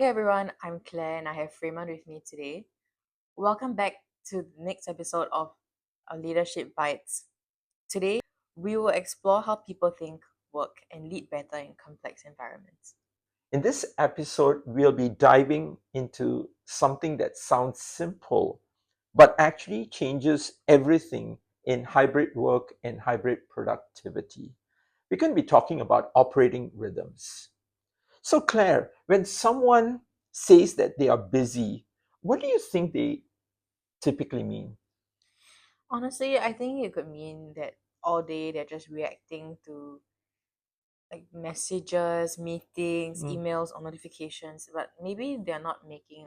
everyone, I'm Claire and I have Raymond with me today. Welcome back to the next episode of our Leadership Bites. Today, we will explore how people think, work, and lead better in complex environments. In this episode, we'll be diving into something that sounds simple, but actually changes everything in hybrid work and hybrid productivity. We're going to be talking about operating rhythms. So, Claire, when someone says that they are busy, what do you think they typically mean? Honestly, I think it could mean that all day they're just reacting to messages, meetings, Mm, emails, or notifications, but maybe they're not making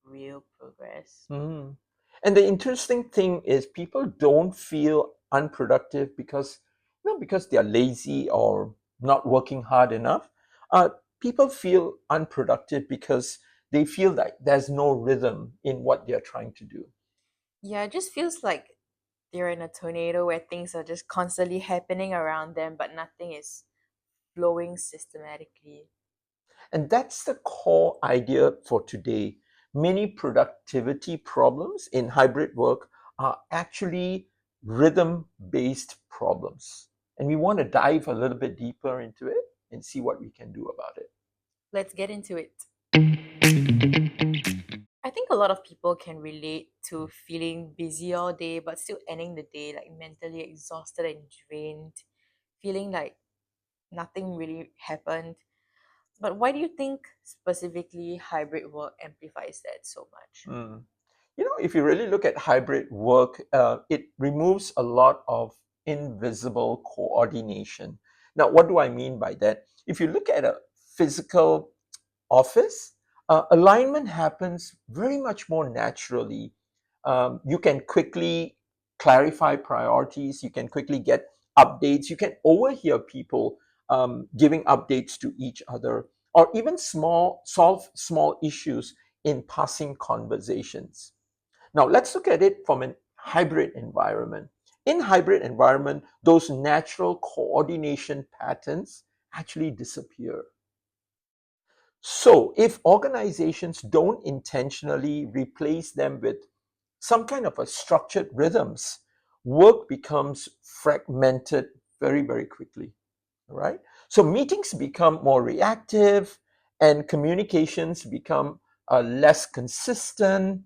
real progress. mm. And the interesting thing is people don't feel unproductive because not because they are lazy or not working hard enough. Uh, People feel unproductive because they feel like there's no rhythm in what they're trying to do. Yeah, it just feels like they're in a tornado where things are just constantly happening around them, but nothing is flowing systematically. And that's the core idea for today. Many productivity problems in hybrid work are actually rhythm based problems. And we want to dive a little bit deeper into it and see what we can do about it. Let's get into it. I think a lot of people can relate to feeling busy all day, but still ending the day mentally exhausted and drained, feeling like nothing really happened. But why do you think specifically hybrid work amplifies that so much? Mm. If you really look at hybrid work, it removes a lot of invisible coordination. Now, what do I mean by that? If you look at a physical office, alignment happens very much more naturally. You can quickly clarify priorities, you can quickly get updates, you can overhear people giving updates to each other, or even solve small issues in passing conversations. Now, let's look at it from a hybrid environment. In hybrid environment, those natural coordination patterns actually disappear. So, if organizations don't intentionally replace them with some kind of a structured rhythms, work becomes fragmented very, very quickly. Right? So, meetings become more reactive and communications become less consistent.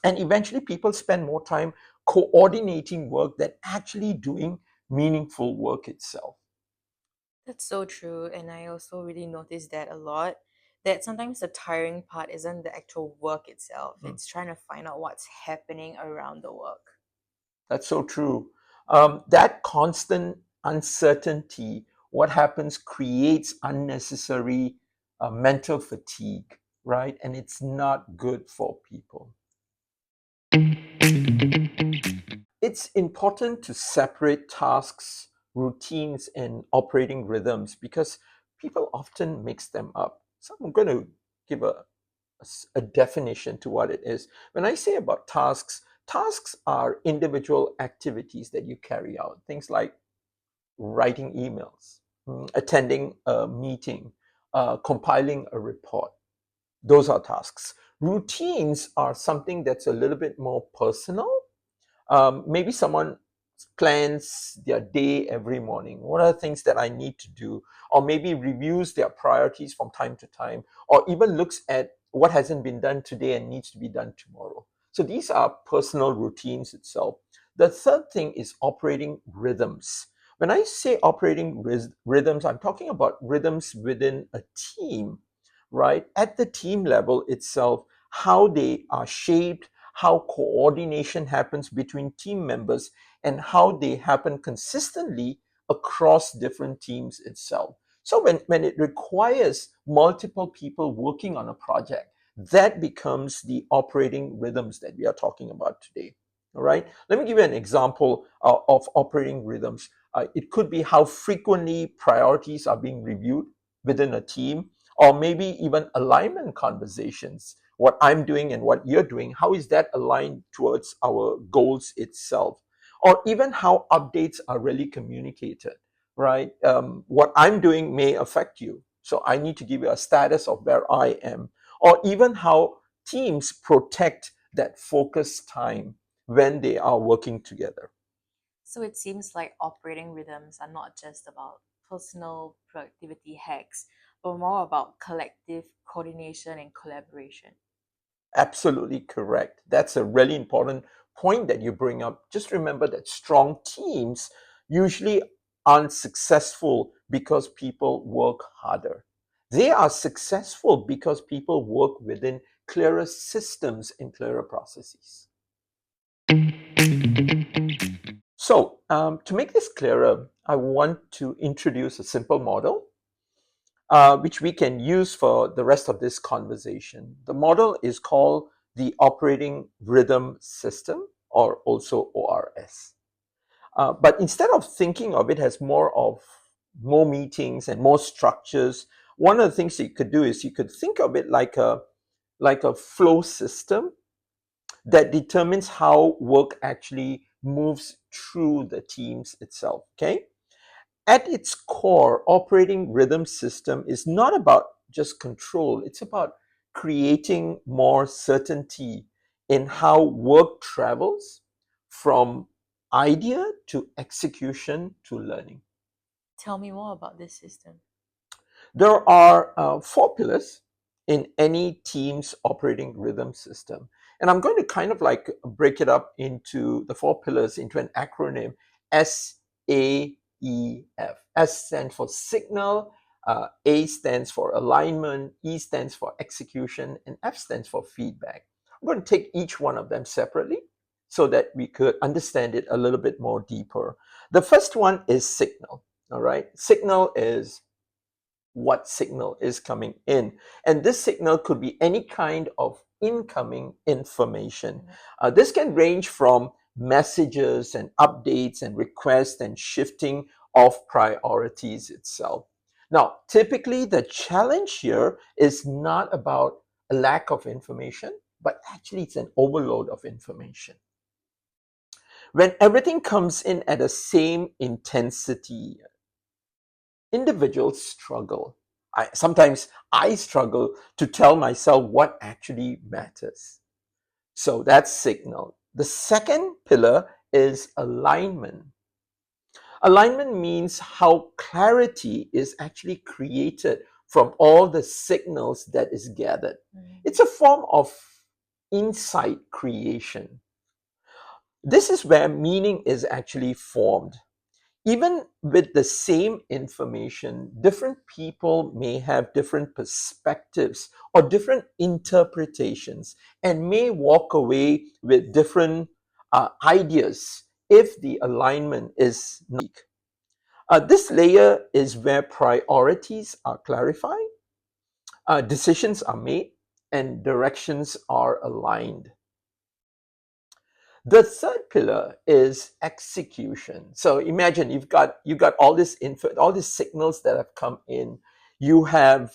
And eventually, people spend more time coordinating work than actually doing meaningful work itself. That's so true, and I also really noticed that a lot. That sometimes the tiring part isn't the actual work itself, Mm. it's trying to find out what's happening around the work. That's so true. That constant uncertainty, what happens, creates unnecessary mental fatigue, right? And it's not good for people. It's important to separate tasks, routines, and operating rhythms because people often mix them up. So I'm going to give a definition to what it is. When I say about tasks, tasks are individual activities that you carry out, things like writing emails, attending a meeting, compiling a report. Those are tasks. Routines are something that's a little bit more personal. Maybe someone plans their day every morning. What are the things that I need to do? Or maybe reviews their priorities from time to time, or even looks at what hasn't been done today and needs to be done tomorrow. So these are personal routines itself. The third thing is operating rhythms. When I say operating rhythms, I'm talking about rhythms within a team, right? At the team level itself, how they are shaped, how coordination happens between team members, and how they happen consistently across different teams itself. So when it requires multiple people working on a project, that becomes the operating rhythms that we are talking about today. All right. Let me give you an example of operating rhythms. It could be how frequently priorities are being reviewed within a team, or maybe even alignment conversations. What I'm doing and what you're doing, how is that aligned towards our goals itself? Or even how updates are really communicated, right? What I'm doing may affect you. So I need to give you a status of where I am. or even how teams protect that focus time when they are working together. So it seems like operating rhythms are not just about personal productivity hacks, but more about collective coordination and collaboration. Absolutely correct. That's a really important point that you bring up. Just remember that strong teams usually aren't successful because people work harder. They are successful because people work within clearer systems and clearer processes. So, to make this clearer, I want to introduce a simple model which we can use for the rest of this conversation. The model is called the Operating Rhythm System, or also ORS. But instead of thinking of it as more meetings and more structures, one of the things that you could do is you could think of it like a flow system that determines how work actually moves through the teams itself. Okay. At its core, operating rhythm system is not about just control, it's about creating more certainty in how work travels from idea to execution to learning. Tell me more about this system. There are four pillars in any team's operating rhythm system. And I'm going to kind of like break it up into the four pillars into an acronym SAEF. S stands for signal, A stands for alignment, E stands for execution, and F stands for feedback. I'm going to take each one of them separately so that we could understand it a little bit more deeper. The first one is signal. All right. Signal is what signal is coming in. And this signal could be any kind of incoming information. This can range from messages and updates and requests and shifting of priorities itself. Now, typically, the challenge here is not about a lack of information, but actually, it's an overload of information. When everything comes in at the same intensity, individuals struggle. Sometimes I struggle to tell myself what actually matters. So that's signal. The second pillar is alignment. Alignment means how clarity is actually created from all the signals that is gathered. It's a form of insight creation. This is where meaning is actually formed. Even with the same information, different people may have different perspectives or different interpretations and may walk away with different ideas if the alignment is not weak. This layer is where priorities are clarified, decisions are made, and directions are aligned. The third pillar is execution. So imagine you've got all this info, all these signals that have come in. You have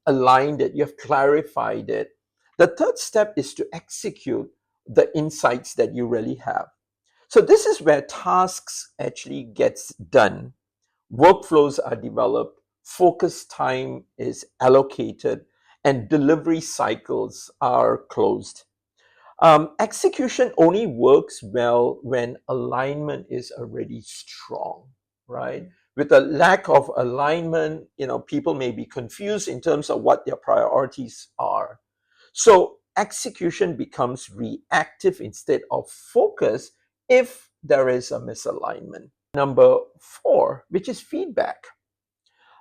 aligned it, you have clarified it. The third step is to execute the insights that you really have. So this is where tasks actually gets done. Workflows are developed, focus time is allocated, and delivery cycles are closed. Execution only works well when alignment is already strong, right? With a lack of alignment, people may be confused in terms of what their priorities are. So execution becomes reactive instead of focus if there is a misalignment. Number four, which is feedback.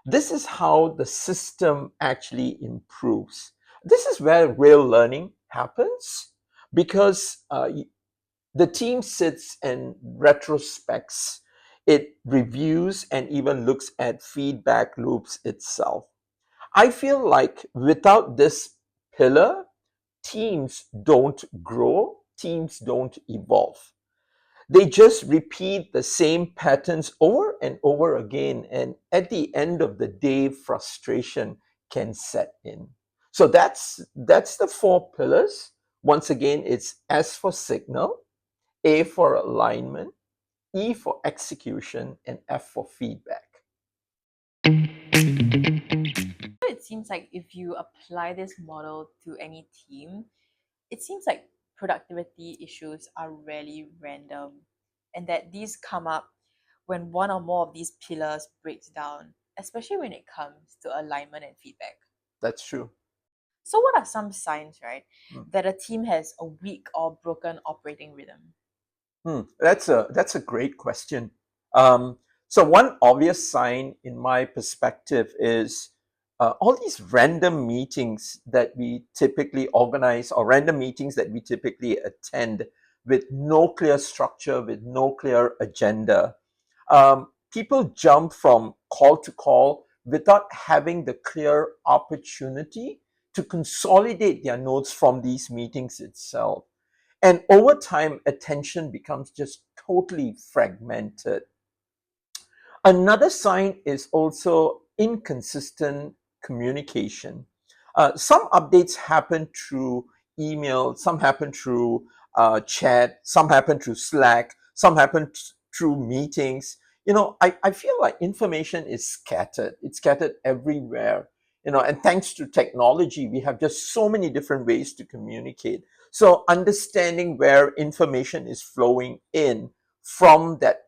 This is how the system actually improves. This is where real learning happens because the team sits and retrospects, it reviews and even looks at feedback loops itself. I feel like without this pillar, teams don't grow, teams don't evolve. They just repeat the same patterns over and over again. And at the end of the day, frustration can set in. So that's the four pillars. Once again, it's S for signal, A for alignment, E for execution, and F for feedback. It's seems like if you apply this model to any team, it seems like productivity issues are rarely random, and that these come up when one or more of these pillars breaks down, especially when it comes to alignment and feedback. That's true. So, what are some signs, right, Mm. that a team has a weak or broken operating rhythm? That's a great question. Um, so one obvious sign, in my perspective, is all these random meetings that we typically organize, or random meetings that we typically attend, with no clear structure, with no clear agenda. People jump from call to call without having the clear opportunity to consolidate their notes from these meetings itself. And over time, attention becomes just totally fragmented. Another sign is also inconsistent communication. Some updates happen through email, some happen through chat, some happen through Slack, some happen through meetings. I feel like information is scattered. It's scattered everywhere. And thanks to technology, we have just so many different ways to communicate. So understanding where information is flowing in from that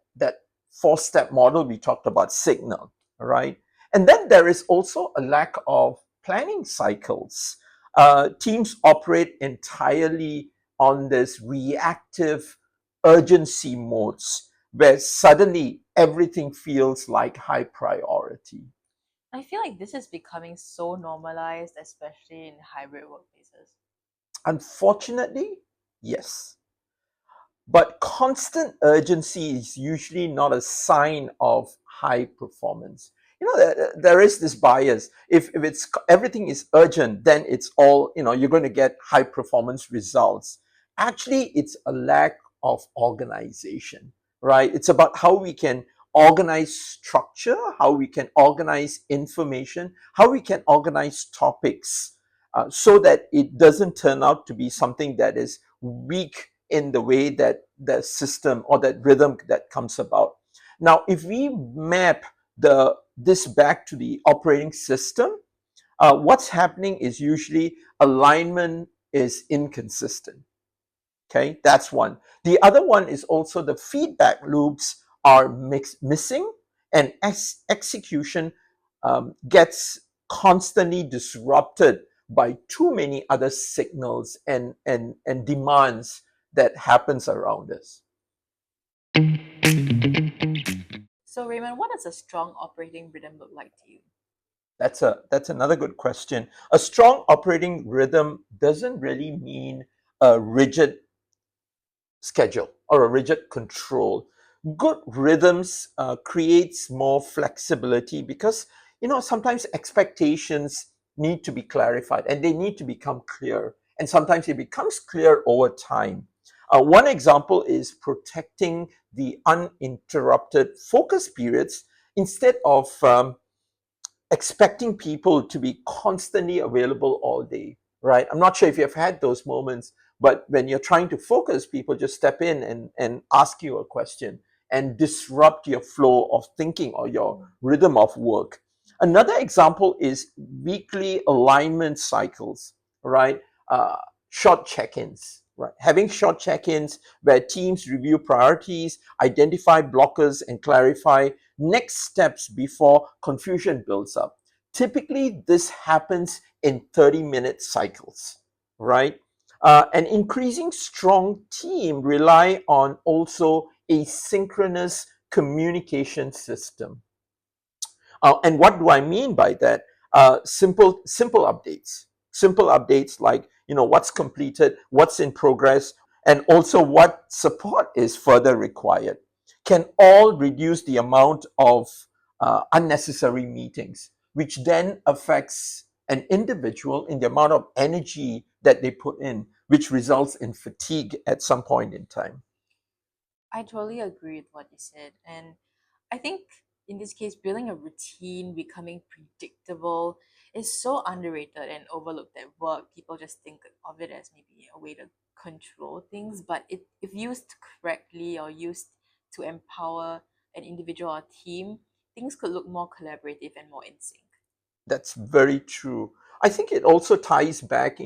four-step model we talked about, signal, right? And then there is also a lack of planning cycles. Teams operate entirely on this reactive urgency modes where suddenly everything feels like high priority. I feel like this is becoming so normalized, especially in hybrid workplaces. Unfortunately, yes. But constant urgency is usually not a sign of high performance. There is this bias. If it's everything is urgent, then it's all, you're going to get high performance results. Actually, it's a lack of organization, right? It's about how we can organize structure, how we can organize information, how we can organize topics, so that it doesn't turn out to be something that is weak in the way that the system or that rhythm that comes about. Now, if we map this back to the operating system, what's happening is usually alignment is inconsistent. Okay, that's one. The other one is also the feedback loops are missing, and execution gets constantly disrupted by too many other signals and demands that happens around us. So, Raymond, what does a strong operating rhythm look like to you? That's another good question. A strong operating rhythm doesn't really mean a rigid schedule or a rigid control. Good rhythms creates more flexibility because sometimes expectations need to be clarified and they need to become clear, and sometimes it becomes clear over time. One example is protecting the uninterrupted focus periods instead of expecting people to be constantly available all day, right? I'm not sure if you've had those moments, but when you're trying to focus, people just step in and ask you a question and disrupt your flow of thinking or your rhythm of work. Another example is weekly alignment cycles, right? Uh, Short check-ins, right? Having short check-ins where teams review priorities, identify blockers, and clarify next steps before confusion builds up. Typically, this happens in 30-minute cycles, right? An increasing strong team rely on also a synchronous communication system. And what do I mean by that? Simple updates. Simple updates like what's completed, what's in progress, and also what support is further required can all reduce the amount of unnecessary meetings, which then affects an individual in the amount of energy that they put in, which results in fatigue at some point in time. I totally agree with what you said. And I think in this case, building a routine, becoming predictable is so underrated and overlooked at work. People just think of it as maybe a way to control things, but if used correctly or used to empower an individual or team, things could look more collaborative and more in sync. That's very true. I think it also ties back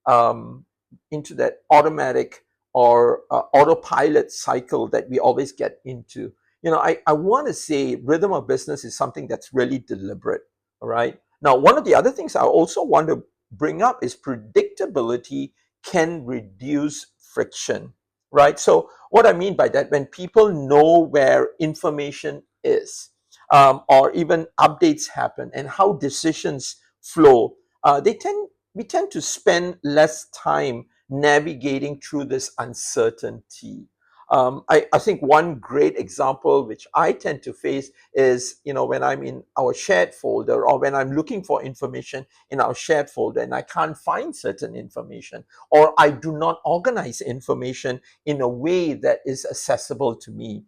um, into that automatic or autopilot cycle that we always get into. I want to say rhythm of business is something that's really deliberate. All right. Now, one of the other things I also want to bring up is predictability can reduce friction. Right. So, what I mean by that, when people know where information is, or even updates happen and how decisions flow, we tend to spend less time navigating through this uncertainty. I think one great example which I tend to face is, when I'm in our shared folder or when I'm looking for information in our shared folder and I can't find certain information, or I do not organize information in a way that is accessible to me.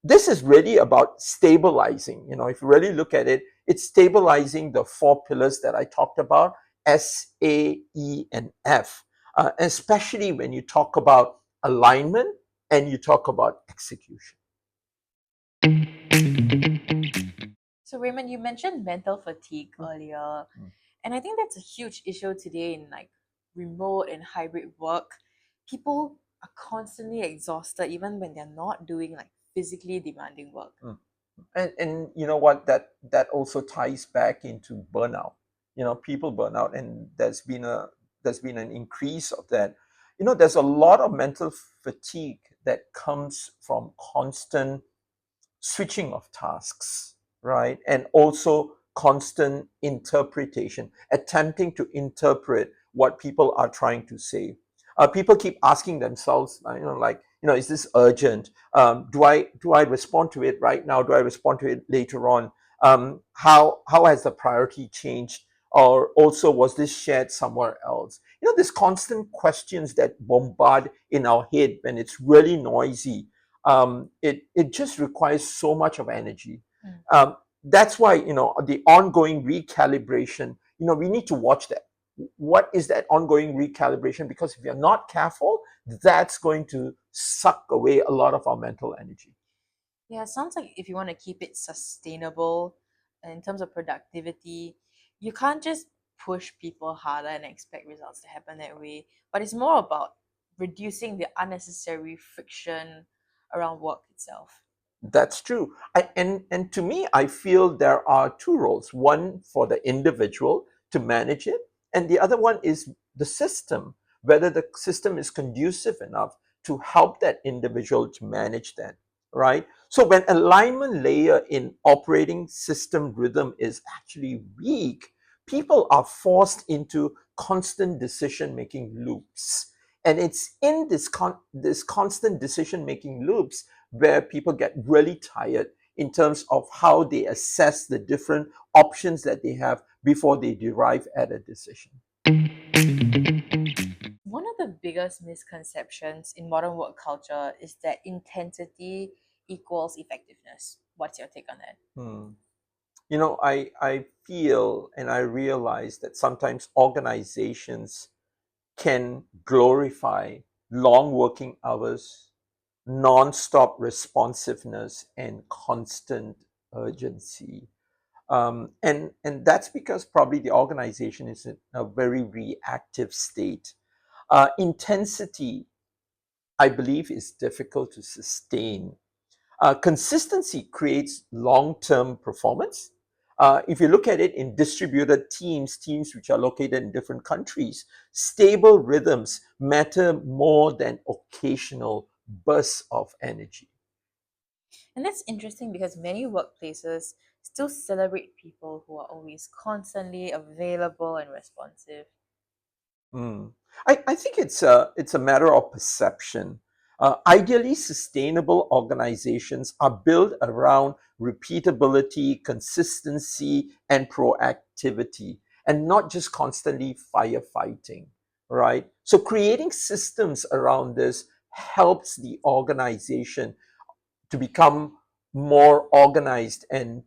This is really about stabilizing. If you really look at it, it's stabilizing the four pillars that I talked about: S, A, E, and F. Especially when you talk about alignment and you talk about execution. So Raymond, you mentioned mental fatigue Mm, earlier, mm. and I think that's a huge issue today in like remote and hybrid work. People are constantly exhausted even when they're not doing like physically demanding work. Mm. And you know what, that also ties back into burnout. People burn out, and there's been an increase of that. There's a lot of mental fatigue that comes from constant switching of tasks, right? And also constant interpretation, attempting to interpret what people are trying to say. People keep asking themselves, like, is this urgent? Do I respond to it right now? Do I respond to it later on? How has the priority changed? Or also, was this shared somewhere else? These constant questions that bombard in our head when it's really noisy. It just requires so much of energy. Mm. That's why, the ongoing recalibration, we need to watch that. What is that ongoing recalibration? Because if you're not careful, that's going to suck away a lot of our mental energy. Yeah, it sounds like if you want to keep it sustainable in terms of productivity, you can't just push people harder and expect results to happen that way. But it's more about reducing the unnecessary friction around work itself. That's true. And to me, I feel there are two roles: one for the individual to manage it, and the other one is the system, whether the system is conducive enough to help that individual to manage that, right? So when alignment layer in operating system rhythm is actually weak, people are forced into constant decision making loops. And it's in this constant decision making loops where people get really tired in terms of how they assess the different options that they have before they derive at a decision. One of the biggest misconceptions in modern work culture is that intensity equals effectiveness. What's your take on that? Hmm. I feel and I realize that sometimes organizations can glorify long working hours, non-stop responsiveness, and constant urgency. And that's because probably the organization is in a very reactive state. Intensity, I believe, is difficult to sustain. Consistency creates long-term performance. If you look at it in distributed teams which are located in different countries, stable rhythms matter more than occasional bursts of energy. And that's interesting because many workplaces still celebrate people who are always constantly available and responsive. Mm. I think it's a matter of perception. Ideally, sustainable organizations are built around repeatability, consistency, and proactivity, and not just constantly firefighting, right? So, creating systems around this helps the organization to become more organized and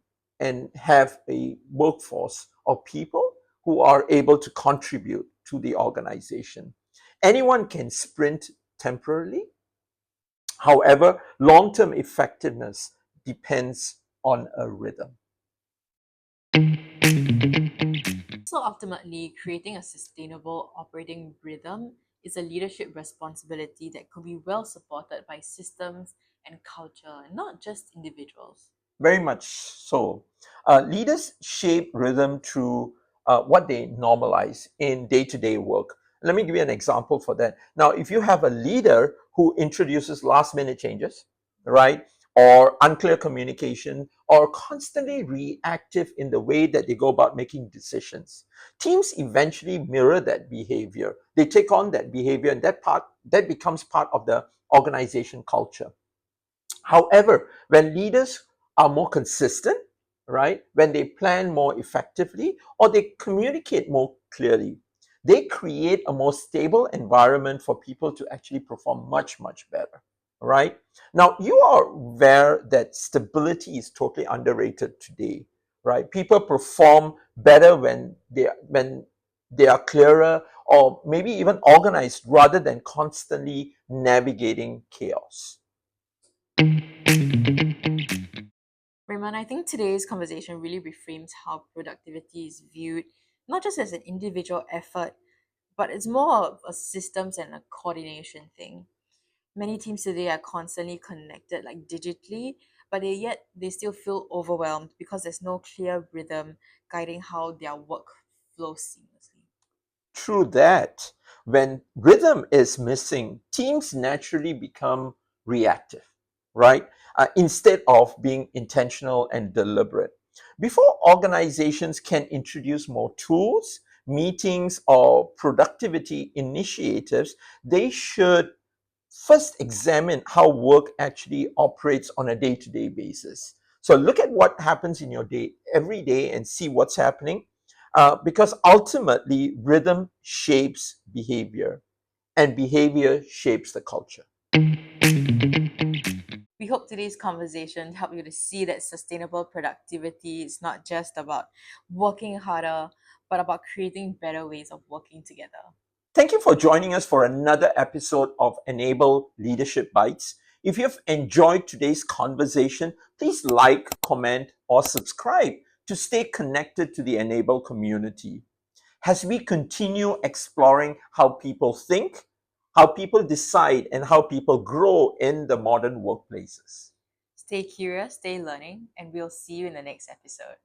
have a workforce of people who are able to contribute to the organization. Anyone can sprint temporarily. However, long-term effectiveness depends on a rhythm. So ultimately, creating a sustainable operating rhythm is a leadership responsibility that could be well supported by systems and culture, and not just individuals. Very much so. Leaders shape rhythm through what they normalize in day to day work. Let me give you an example for that. Now, if you have a leader who introduces last minute changes, right, or unclear communication, or constantly reactive in the way that they go about making decisions, teams eventually mirror that behavior. They take on that behavior, and that becomes part of the organization culture. However, when leaders are more consistent, right, when they plan more effectively or they communicate more clearly, they create a more stable environment for people to actually perform much, much better, right? Now, you are aware that stability is totally underrated today, right? People perform better when they are clearer or maybe even organized rather than constantly navigating chaos. Raymond, I think today's conversation really reframes how productivity is viewed, not just as an individual effort, but it's more of a systems and a coordination thing. Many teams today are constantly connected, like digitally, but yet they still feel overwhelmed because there's no clear rhythm guiding how their work flows seamlessly. True that. When rhythm is missing, teams naturally become reactive, right? Instead of being intentional and deliberate. Before organizations can introduce more tools, meetings, or productivity initiatives, they should first examine how work actually operates on a day-to-day basis. So look at what happens in your day every day and see what's happening, because ultimately rhythm shapes behavior and behavior shapes the culture. We hope today's conversation helped you to see that sustainable productivity is not just about working harder, but about creating better ways of working together. Thank you for joining us for another episode of Enable Leadership Bites. If you've enjoyed today's conversation, please like, comment, or subscribe to stay connected to the Enable community as we continue exploring how people think, how people decide, and how people grow in the modern workplaces. Stay curious, stay learning, and we'll see you in the next episode.